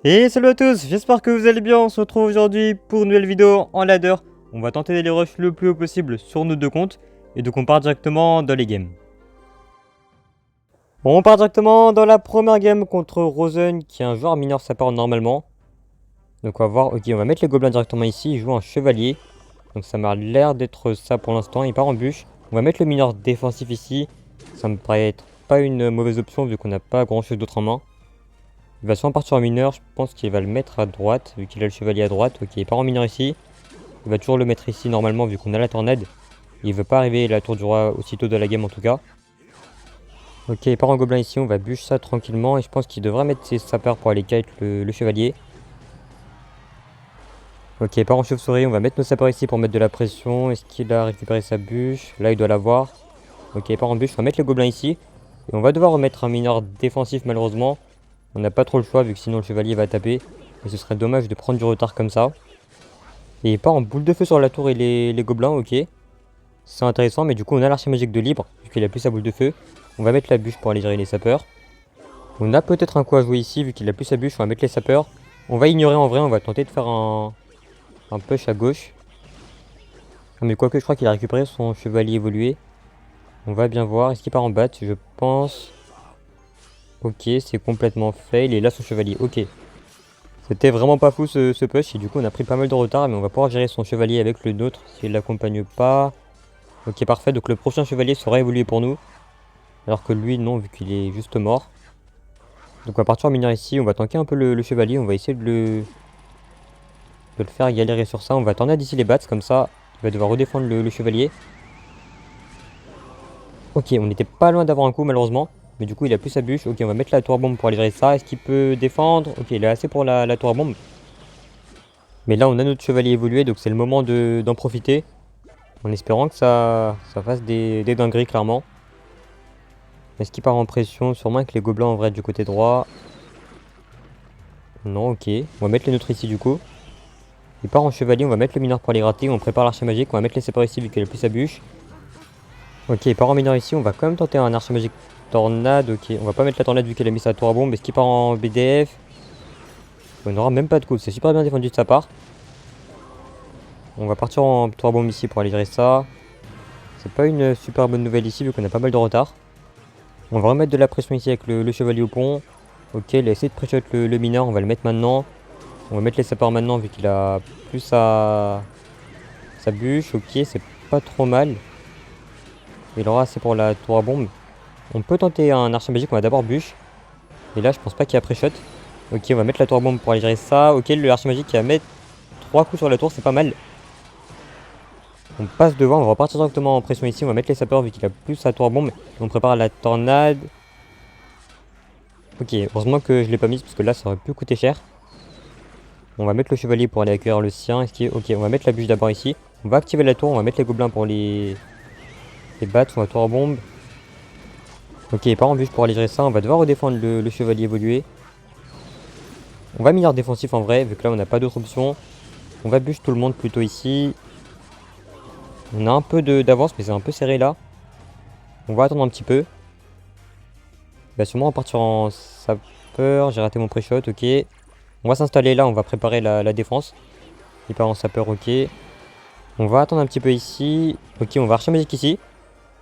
Et salut à tous, j'espère que vous allez bien. On se retrouve aujourd'hui pour une nouvelle vidéo en ladder. On va tenter d'aller rush le plus haut possible sur nos deux comptes. Et donc on part directement dans les games. Bon, on part directement dans la première game contre Rosen, qui est un joueur mineur sapeur normalement. Donc on va voir, ok, on va mettre les gobelins directement ici. Il joue un chevalier. Donc ça m'a l'air d'être ça pour l'instant. Il part en bûche. On va mettre le mineur défensif ici. Ça me paraît être pas une mauvaise option vu qu'on n'a pas grand chose d'autre en main. Il va sûrement partir en mineur, je pense qu'il va le mettre à droite, vu qu'il a le chevalier à droite. Ok, il part en mineur ici. Il va toujours le mettre ici normalement, vu qu'on a la tornade. Il veut pas arriver à la tour du roi aussitôt de la game en tout cas. Ok, il part en gobelin ici, on va bûcher ça tranquillement. Et je pense qu'il devrait mettre ses sapeurs pour aller kite le chevalier. Ok, il part en chauve-souris, on va mettre nos sapeurs ici pour mettre de la pression. Est-ce qu'il a récupéré sa bûche? Là, il doit l'avoir. Ok, il part en bûche, on va mettre le gobelin ici. Et on va devoir remettre un mineur défensif malheureusement. On n'a pas trop le choix vu que sinon le chevalier va taper. Et ce serait dommage de prendre du retard comme ça. Et il part en boule de feu sur la tour et les gobelins, ok. C'est intéressant, mais du coup on a l'archer magique de libre, vu qu'il a plus sa boule de feu. On va mettre la bûche pour aller gérer les sapeurs. On a peut-être un coup à jouer ici, vu qu'il a plus sa bûche, on va mettre les sapeurs. On va ignorer en vrai, on va tenter de faire un push à gauche. Ah, mais quoique je crois qu'il a récupéré son chevalier évolué. On va bien voir, est-ce qu'il part en bat? Je pense... Ok, c'est complètement fail, et là son chevalier, ok. C'était vraiment pas fou ce push, et du coup on a pris pas mal de retard, mais on va pouvoir gérer son chevalier avec le nôtre s'il l'accompagne pas. Ok, parfait, donc le prochain chevalier sera évolué pour nous. Alors que lui, non, vu qu'il est juste mort. Donc on va partir en mineur ici, on va tanker un peu le chevalier, on va essayer de le faire galérer sur ça. On va attendre d'ici les bats, comme ça, il va devoir redéfendre le chevalier. Ok, on n'était pas loin d'avoir un coup malheureusement. Mais du coup il a plus sa bûche. Ok, on va mettre la tour bombe pour aller gérer ça. Est-ce qu'il peut défendre? Ok, il a assez pour la tour bombe. Mais là on a notre chevalier évolué, donc c'est le moment d'en profiter. En espérant que ça fasse des dingueries clairement. Est-ce qu'il part en pression? Sûrement avec les gobelins en vrai du côté droit. Non, ok. On va mettre les nôtres ici du coup. Il part en chevalier, on va mettre le mineur pour les gratter. On prépare l'archer magique, on va mettre les séparés ici vu qu'il a plus sa bûche. Ok, il part en mineur ici, on va quand même tenter un archer magique tornade. Ok, on va pas mettre la tornade vu qu'elle a mis sa tour à bombe. Est-ce qu'il part en BDF? On n'aura même pas de coup, c'est super bien défendu de sa part. On va partir en tour à bombe ici pour aller gérer ça. C'est pas une super bonne nouvelle ici vu qu'on a pas mal de retard. On va remettre de la pression ici avec le chevalier au pont. Ok, il a essayé de pré-shot le mineur, on va le mettre maintenant. On va mettre les sapeurs maintenant vu qu'il a plus sa bûche. Ok, c'est pas trop mal. Il aura assez pour la tour à bombe. On peut tenter un archer magique, on va d'abord bûche. Et là, je pense pas qu'il y a pré-shot. Ok, on va mettre la tour à bombe pour aller gérer ça. Ok, le archer magique qui va mettre 3 coups sur la tour, c'est pas mal. On passe devant, on va repartir directement en pression ici. On va mettre les sapeurs vu qu'il a plus sa tour à bombe. On prépare la tornade. Ok, heureusement que je l'ai pas mise parce que là, ça aurait pu coûter cher. On va mettre le chevalier pour aller accueillir le sien. Ok, on va mettre la bûche d'abord ici. On va activer la tour, on va mettre les gobelins pour les battre. On va tour à bombe. Ok, il part en bûche pour aller gérer ça. On va devoir redéfendre le chevalier évolué. On va mineur défensif en vrai, vu que là on n'a pas d'autre option. On va bûche tout le monde plutôt ici. On a un peu d'avance, mais c'est un peu serré là. On va attendre un petit peu. Il va sûrement repartir en sapeur. J'ai raté mon pré-shot, ok. On va s'installer là, on va préparer la défense. Il part en sapeur, ok. On va attendre un petit peu ici. Ok, on va archer magique ici.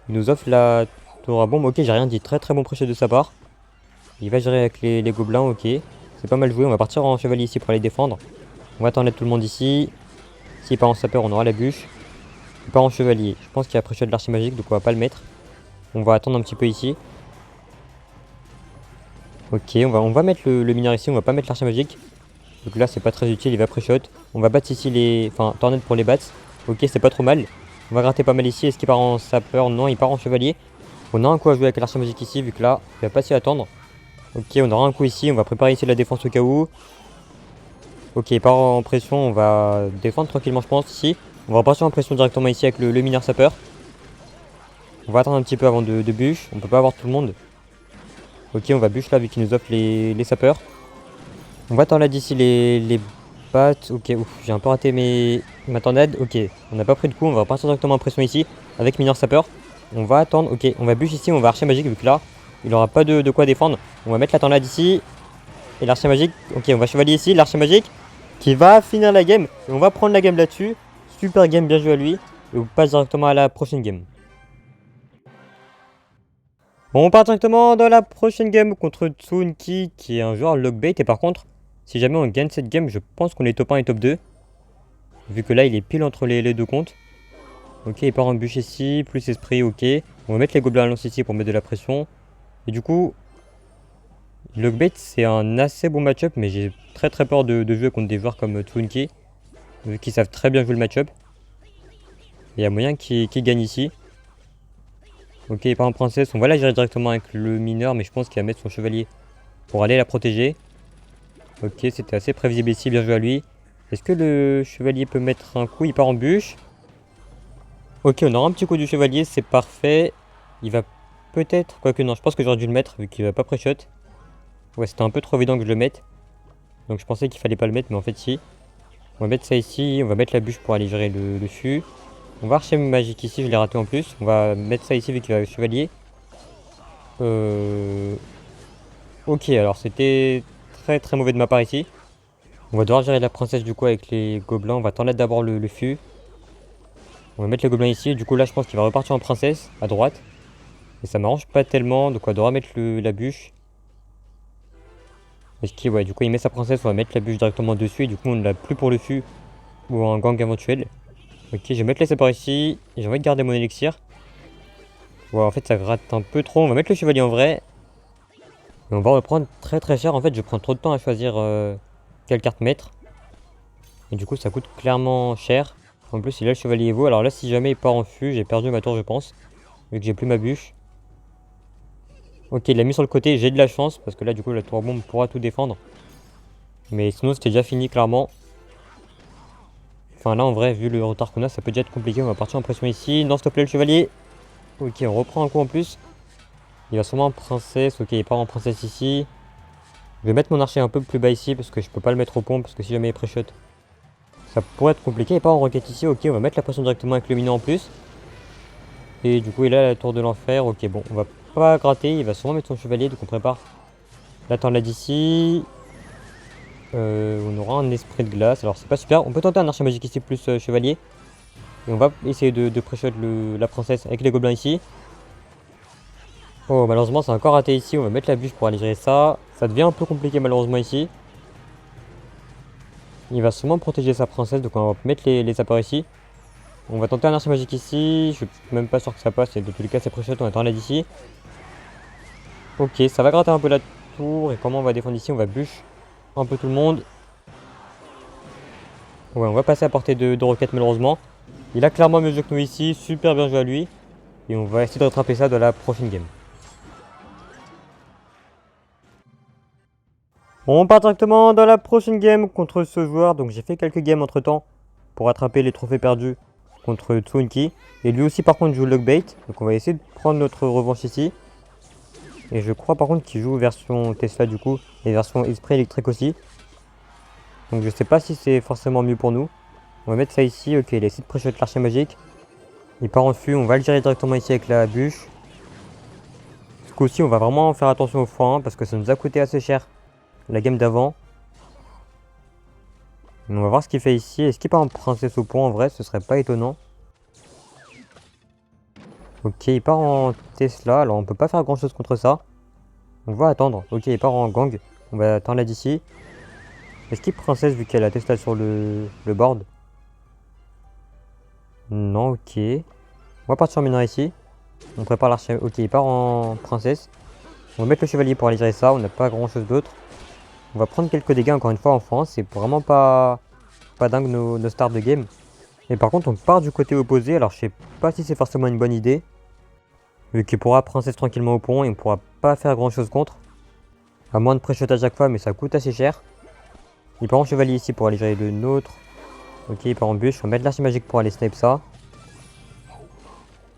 Il nous offre la tour à bombe. Ok, j'ai rien dit. Très très bon pré-shot de sa part. Il va gérer avec les gobelins, ok. C'est pas mal joué. On va partir en chevalier ici pour aller défendre. On va attendre tout le monde ici. S'il part en sapeur, on aura la bûche. Il part en chevalier. Je pense qu'il y a pré-shot de l'archer magique, donc on va pas le mettre. On va attendre un petit peu ici. Ok, on va mettre le mineur ici, on va pas mettre l'archer magique. Donc là, c'est pas très utile, il va pré-shot. On va battre ici les... Enfin, tornade pour les bats. Ok, c'est pas trop mal. On va gratter pas mal ici. Est-ce qu'il part en sapeur? Non, il part en chevalier. On a un coup à jouer avec l'archer magique ici, vu que là, il va pas s'y attendre. Ok, on aura un coup ici. On va préparer ici la défense au cas où. Ok, il part en pression. On va défendre tranquillement, je pense, ici. On va repartir en pression directement ici avec le mineur sapeur. On va attendre un petit peu avant de bûche. On peut pas avoir tout le monde. Ok, on va bûche là vu qu'il nous offre les sapeurs. On va attendre là d'ici les battes. Ok, ouf, j'ai un peu raté ma tornade. Ok, on n'a pas pris de coup. On va repartir directement en pression ici avec mineur sapeur. On va attendre. Ok, on va bûche ici. On va archer magique vu que là, il aura pas de quoi défendre. On va mettre la tornade ici. Et l'archer magique. Ok, on va chevalier ici. L'archer magique qui va finir la game. Et on va prendre la game là-dessus. Super game, bien joué à lui. Et on passe directement à la prochaine game. Bon, on part directement dans la prochaine game contre Tsunki qui est un joueur lockbait. Et par contre, si jamais on gagne cette game, je pense qu'on est top 1 et top 2. Vu que là, il est pile entre les deux comptes. Ok, il part en bûche ici, plus esprit, ok. On va mettre les gobelins à lance ici pour mettre de la pression. Et du coup, lockbait, c'est un assez bon match-up, mais j'ai très peur de jouer contre des joueurs comme Tsunki, vu qu'ils savent très bien jouer le match-up. Il y a moyen qu'il gagne ici. Ok, il part en princesse, on va la gérer directement avec le mineur, mais je pense qu'il va mettre son chevalier pour aller la protéger. Ok, c'était assez prévisible ici, bien joué à lui. Est-ce que le chevalier peut mettre un coup? Il part en bûche. Ok, on aura un petit coup du chevalier, c'est parfait. Il va peut-être... Quoique non, je pense que j'aurais dû le mettre, vu qu'il va pas pré-shot. Ouais, c'était un peu trop évident que je le mette. Donc je pensais qu'il fallait pas le mettre, mais en fait si. On va mettre ça ici, on va mettre la bûche pour aller gérer le dessus. On va archer magique ici, je l'ai raté en plus. On va mettre ça ici vu qu'il va chevalier. Ok, alors c'était très mauvais de ma part ici. On va devoir gérer la princesse du coup avec les gobelins. On va attendre d'abord le fût. On va mettre les gobelins ici. Du coup là je pense qu'il va repartir en princesse à droite. Et ça m'arrange pas tellement. Donc on va devoir mettre la bûche. Est-ce qu'il, ouais, du coup il met sa princesse. On va mettre la bûche directement dessus. Et du coup on ne l'a plus pour le fût ou un gang éventuel. Ok, je vais mettre les sapeurs ici. Et j'ai envie de garder mon élixir. Ouais, en fait ça gratte un peu trop. On va mettre le chevalier en vrai. Et on va reprendre très cher. En fait je prends trop de temps à choisir quelle carte mettre. Et du coup ça coûte clairement cher. En plus il a le chevalier Evo. Alors là si jamais il part en fût, j'ai perdu ma tour je pense. Vu que j'ai plus ma bûche. Ok, il l'a mis sur le côté, j'ai de la chance. Parce que là du coup la tour bombe pourra tout défendre. Mais sinon c'était déjà fini clairement. Enfin là en vrai vu le retard qu'on a ça peut déjà être compliqué. On va partir en pression ici. Non s'il te plaît le chevalier. Ok, on reprend un coup en plus. Il va sûrement en princesse. Ok, il part en princesse ici. Je vais mettre mon archer un peu plus bas ici parce que je peux pas le mettre au pont. Parce que si jamais il pré-shot, ça pourrait être compliqué. Il part en roquette ici. Ok, on va mettre la pression directement avec le mineur en plus. Et du coup il a la tour de l'enfer. Ok, bon, on va pas gratter. Il va sûrement mettre son chevalier. Donc on prépare la tornade d'ici. On aura un esprit de glace. Alors c'est pas super. On peut tenter un archer magique ici plus chevalier. Et on va essayer de pré-shot la princesse avec les gobelins ici. Oh, malheureusement, c'est encore raté ici. On va mettre la bûche pour aller gérer ça. Ça devient un peu compliqué, malheureusement, ici. Il va sûrement protéger sa princesse. Donc, on va mettre les sapeurs ici. On va tenter un archer magique ici. Je suis même pas sûr que ça passe. Et de tous les cas, c'est pré-shot. On attend là d'ici. Ok, ça va gratter un peu la tour. Et comment on va défendre ici? On va bûche un peu tout le monde. Ouais, on va passer à portée de roquette, malheureusement. Il a clairement mieux joué que nous ici. Super bien joué à lui. Et on va essayer de rattraper ça dans la prochaine game. On part directement dans la prochaine game contre ce joueur. Donc j'ai fait quelques games entre temps pour rattraper les trophées perdus contre Tsunki. Et lui aussi par contre joue Lockbait. Donc on va essayer de prendre notre revanche ici. Et je crois par contre qu'il joue version Tesla du coup. Et version esprit électrique aussi. Donc je sais pas si c'est forcément mieux pour nous. On va mettre ça ici. Ok, il a essayé de pré-shot l'archer magique. Il part en fût. On va le gérer directement ici avec la bûche. Ce coup-ci on va vraiment faire attention au x1 parce que ça nous a coûté assez cher la game d'avant. On va voir ce qu'il fait ici. Est-ce qu'il part en princesse au pont? En vrai, ce serait pas étonnant. Ok, il part en Tesla. Alors, on peut pas faire grand chose contre ça. On va attendre. Ok, il part en gang. On va attendre là d'ici. Est-ce qu'il princesse vu qu'elle a Tesla sur le board? Non, ok. On va partir en mineur ici. On prépare l'archer. Ok, il part en princesse. On va mettre le chevalier pour aller gérer ça. On n'a pas grand chose d'autre. On va prendre quelques dégâts encore une fois en France. C'est vraiment pas dingue nos starts de game. Et par contre on part du côté opposé. Alors je sais pas si c'est forcément une bonne idée. Vu qu'il pourra princesse tranquillement au pont et on pourra pas faire grand chose contre. À moins de pré-shot à chaque fois mais ça coûte assez cher. Il part en chevalier ici pour aller gérer le nôtre. Ok, il part en bûche. On va mettre l'archer magique pour aller snipe ça.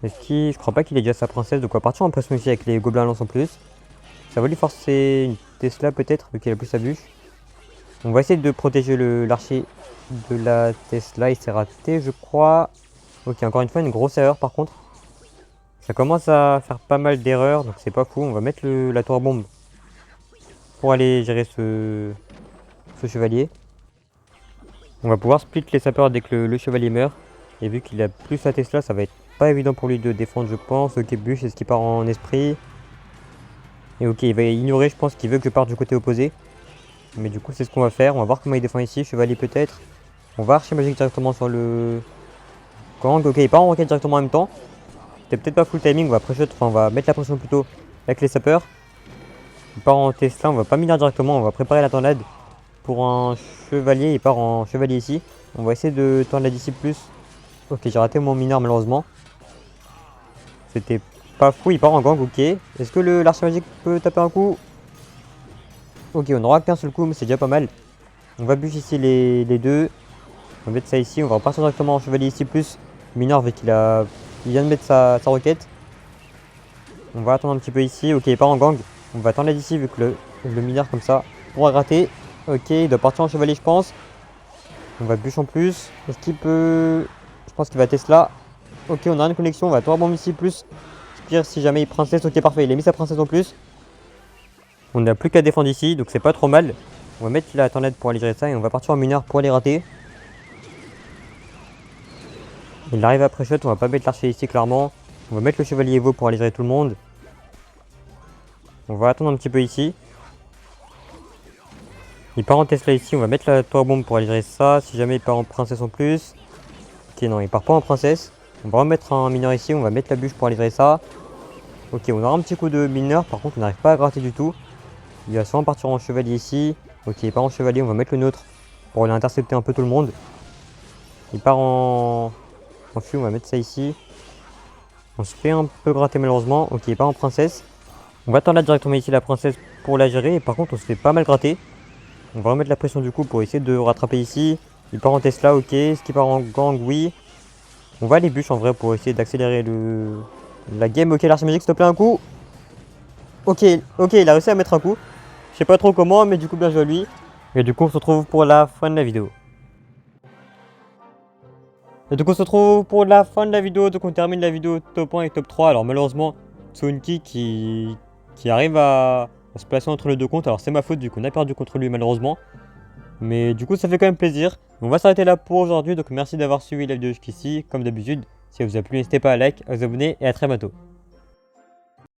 Est-ce qu'il... Je crois pas qu'il ait déjà sa princesse. Donc on va partir en pression ici avec les gobelins à lance en plus. Ça va lui forcer une Tesla peut-être vu qu'il a plus sa bûche. On va essayer de protéger l'archer de la Tesla. Il s'est raté je crois. Ok, encore une fois une grosse erreur par contre. Ça commence à faire pas mal d'erreurs donc c'est pas fou. On va mettre la tour bombe pour aller gérer ce chevalier. On va pouvoir split les sapeurs dès que le chevalier meurt. Et vu qu'il a plus sa Tesla, ça va être pas évident pour lui de défendre, je pense. Ok, bûche, est-ce qu'il part en esprit? Et ok, il va ignorer, je pense qu'il veut que je parte du côté opposé. Mais du coup, c'est ce qu'on va faire. On va voir comment il défend ici. Chevalier peut-être. On va archer magique directement sur le gang. Ok, il part en roquette directement en même temps. C'était peut-être pas full timing. On va pré-shot, enfin, on va mettre la pression plutôt avec les sapeurs. Il part en Tesla. On va pas mineur directement. On va préparer la tornade pour un chevalier. Il part en chevalier ici. On va essayer de tendre la disciple plus. Ok, j'ai raté mon mineur malheureusement. C'était pas fou. Il part en gang. Ok. Est-ce que l'archer magique peut taper un coup? Ok, on aura qu'un seul coup, mais c'est déjà pas mal. On va bûcher ici les deux. On va mettre ça ici. On va repartir directement en chevalier ici plus. Mineur vu qu'il vient de mettre sa requête. On va attendre un petit peu ici. Ok, il part en gang. On va attendre là d'ici vu que le mineur comme ça pourra gratter. Ok, il doit partir en chevalier je pense. On va bûcher en plus. Est-ce qu'il peut... Je pense qu'il va Tesla. Ok, on a une connexion. On va tour bombe ici plus. Spire si jamais il princesse. Ok, parfait. Il a mis sa princesse en plus. On n'a plus qu'à défendre ici, donc c'est pas trop mal. On va mettre la tornade pour aller gérer ça et on va partir en mineur pour aller rater. Il arrive après shot, on va pas mettre l'archer ici clairement. On va mettre le chevalier Evo pour aller gérer tout le monde. On va attendre un petit peu ici. Il part en Tesla ici, on va mettre la tour bombe pour aller gérer ça. Si jamais il part en princesse en plus. Ok, non, il part pas en princesse. On va remettre un mineur ici, on va mettre la bûche pour aller gérer ça. Ok, on aura un petit coup de mineur, par contre on n'arrive pas à gratter du tout. Il va sûrement partir en chevalier ici. Ok, il part en chevalier, on va mettre le nôtre pour aller intercepter un peu tout le monde. Il part en fût, on va mettre ça ici. On se fait un peu gratter malheureusement. Ok, il part en princesse. On va attendre là directement ici la princesse pour la gérer. Et par contre, on se fait pas mal gratter. On va remettre la pression du coup pour essayer de rattraper ici. Il part en Tesla, ok. Est-ce qu'il part en gang? Oui. On va les bûches en vrai pour essayer d'accélérer la game. Ok, l'archer magique, s'il te plaît, un coup. Ok, ok, il a réussi à mettre un coup. Je sais pas trop comment, mais du coup, bien joué à lui. Et du coup, on se retrouve pour la fin de la vidéo. Et donc, on se retrouve pour la fin de la vidéo. Donc, on termine la vidéo top 1 et top 3. Alors, malheureusement, Tsunki qui arrive à se placer entre les deux comptes. Alors, c'est ma faute, du coup, on a perdu contre lui, malheureusement. Mais du coup, ça fait quand même plaisir. On va s'arrêter là pour aujourd'hui. Donc, merci d'avoir suivi la vidéo jusqu'ici. Comme d'habitude, si elle vous a plu, n'hésitez pas à like, à vous abonner et à très bientôt.